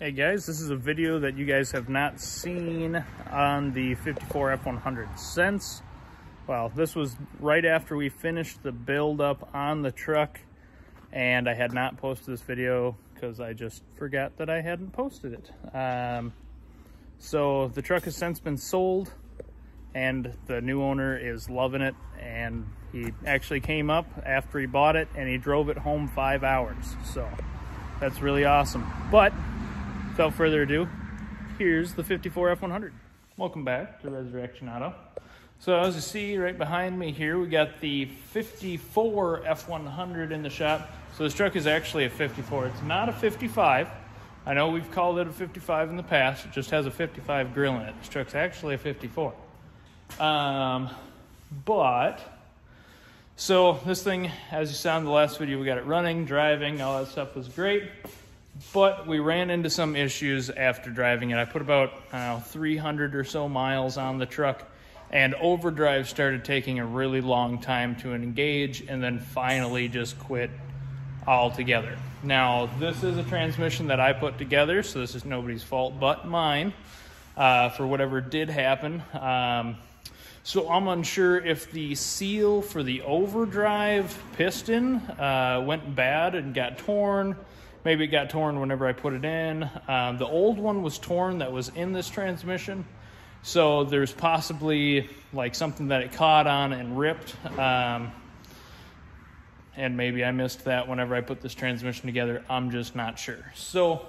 Hey guys, this is a video that you guys have not seen on the 54 F100 since, well, this was right after we finished the build up on the truck, and I had not posted this video because I just forgot that I hadn't posted it. So the truck has since been sold and the new owner is loving it, and he actually came up after he bought it and he drove it home 5 hours. So that's really awesome. But without further ado, here's the 54 F100. Welcome back to Resurrection Auto. So as you see right behind me here, we got the 54 F100 in the shop. So this truck is actually a 54. It's not a 55. I know we've called it a 55 in the past. It just has a 55 grill in it. This truck's actually a 54. So this thing, as you saw in the last video, we got it running, driving, all that stuff was great. But we ran into some issues after driving it. I put about 300 or so miles on the truck, and Overdrive started taking a really long time to engage, and then finally just quit altogether. Now, this is a transmission that I put together, so this is nobody's fault but mine for whatever did happen. So I'm unsure if the seal for the Overdrive piston went bad and got torn. Maybe it got torn whenever I put it in. The old one was torn that was in this transmission. So there's possibly like something that it caught on and ripped. And maybe I missed that whenever I put this transmission together. I'm just not sure. So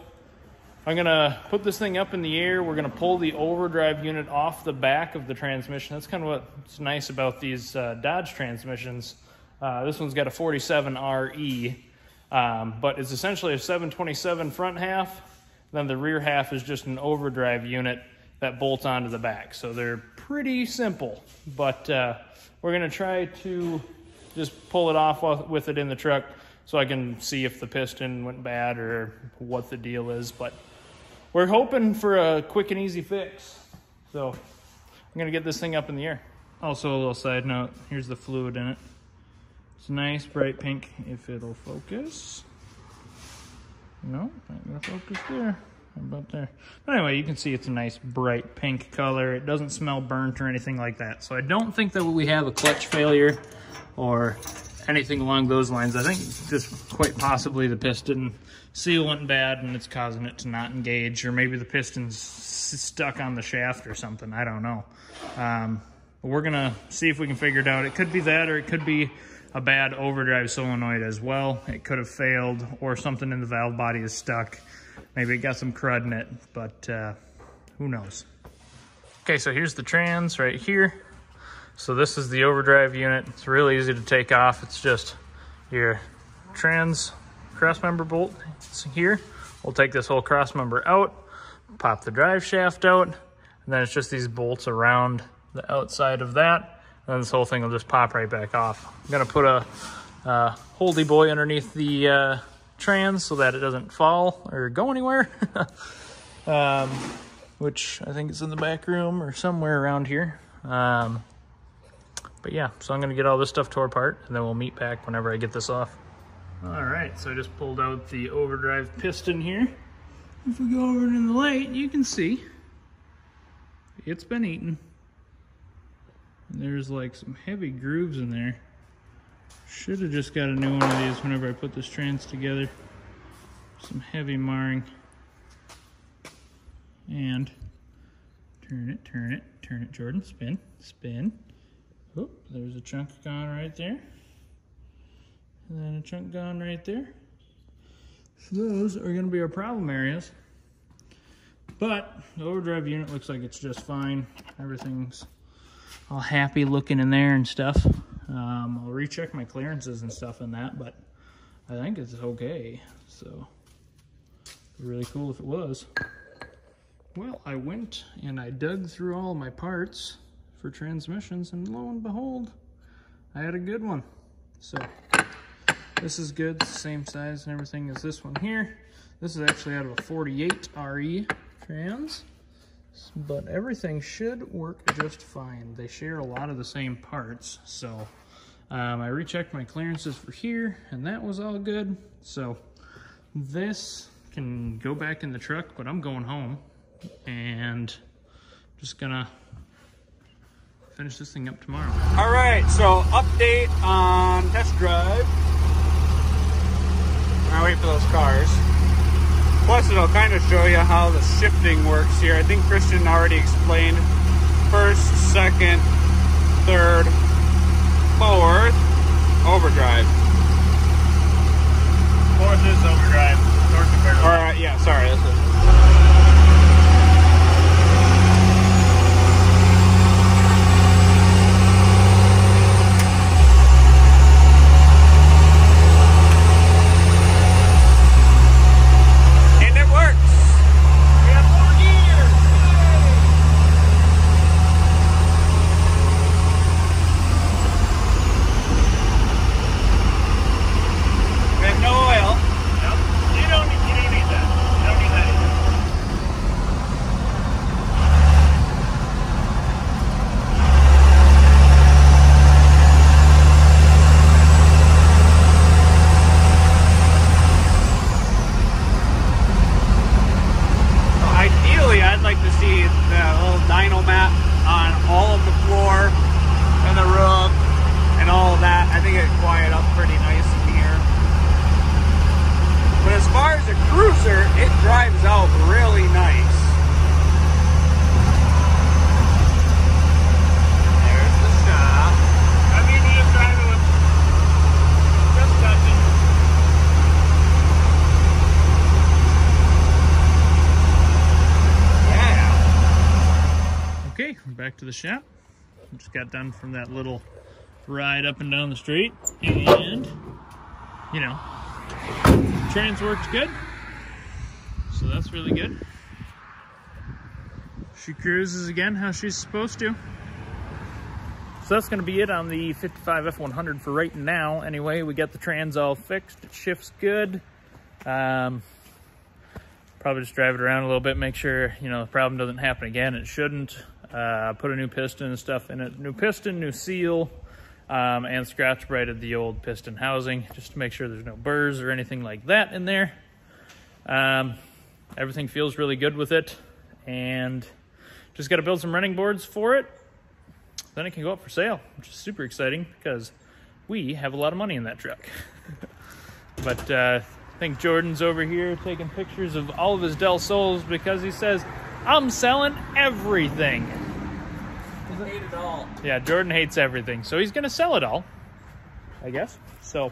I'm gonna put this thing up in the air. We're gonna pull the Overdrive unit off the back of the transmission. That's kind of what's nice about these Dodge transmissions. This one's got a 47 RE. But it's essentially a 727 front half. Then the rear half is just an Overdrive unit that bolts onto the back. So they're pretty simple, but we're gonna try to just pull it off with it in the truck so I can see if the piston went bad or what the deal is. But we're hoping for a quick and easy fix. So I'm gonna get this thing up in the air. Also, a little side note, here's the fluid in it. It's nice bright pink if it'll focus. No, not gonna focus there. How about there? But anyway, you can see it's a nice bright pink color. It doesn't smell burnt or anything like that. So I don't think that we have a clutch failure or anything along those lines. I think just quite possibly the piston seal went bad and it's causing it to not engage, or maybe the piston's stuck on the shaft or something. I don't know. But we're gonna see if we can figure it out. It could be that, or it could be a bad Overdrive solenoid as well. It could have failed, or something in the valve body is stuck. Maybe it got some crud in it, but who knows. Okay, so here's the trans right here. So this is the Overdrive unit. It's really easy to take off. It's just your trans crossmember bolt. It's here. We'll take this whole crossmember out, pop the drive shaft out, and then it's just these bolts around the outside of that. And then this whole thing will just pop right back off. I'm gonna put a holdy boy underneath the trans so that it doesn't fall or go anywhere. Which I think is in the back room or somewhere around here. But yeah, so I'm gonna get all this stuff tore apart and then we'll meet back whenever I get this off. All right, so I just pulled out the Overdrive piston here. If we go over it in the light, you can see it's been eaten. There's like some heavy grooves in there. Should have just got a new one of these whenever I put this trans together. Some heavy marring. And turn it, Jordan. Spin, spin. Oh, there's a chunk gone right there. And then a chunk gone right there. So those are gonna be our problem areas. But the Overdrive unit looks like it's just fine. Everything's all happy looking in there and stuff. I'll recheck my clearances and stuff in that, but I think it's okay. So it'd be really cool if it was. Well, I went and I dug through all my parts for transmissions, and lo and behold, I had a good one. So this is good. It's the same size and everything as this one here. This is actually out of a 48 RE trans. But everything should work just fine. They share a lot of the same parts. So I rechecked my clearances for here, and that was all good. So this can go back in the truck, but I'm going home and just gonna finish this thing up tomorrow. All right, so update on test drive. I'll wait for those cars. Plus, it'll kind of show you how the shifting works here. I think Christian already explained first, second, third, fourth, overdrive. Fourth is overdrive. All right, yeah, sorry. That's it. It drives out really nice. There's the shop. I mean, you just drive it with just touching. Yeah. Okay, we're back to the shop. Just got done from that little ride up and down the street, and you know, trans worked good. So that's really good. She cruises again how she's supposed to. So that's going to be it on the 55 F100 for right now. Anyway, we got the trans all fixed. It shifts good. Probably just drive it around a little bit, make sure, you know, the problem doesn't happen again. It shouldn't. Put a new piston and stuff in it. New piston, new seal, and scratch brighted the old piston housing just to make sure there's no burrs or anything like that in there. Everything feels really good with it, and just got to build some running boards for it. Then it can go up for sale, which is super exciting because we have a lot of money in that truck. But I think Jordan's over here taking pictures of all of his Del Sols because he says, I'm selling everything. I hate it all. Yeah, Jordan hates everything, so he's going to sell it all, I guess. So,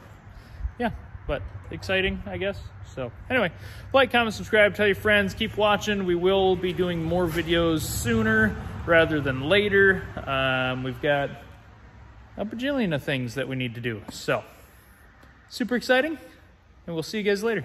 yeah, but exciting, I guess. So anyway, like, comment, subscribe, tell your friends, keep watching. We will be doing more videos sooner rather than later. We've got a bajillion of things that we need to do. So super exciting, and we'll see you guys later.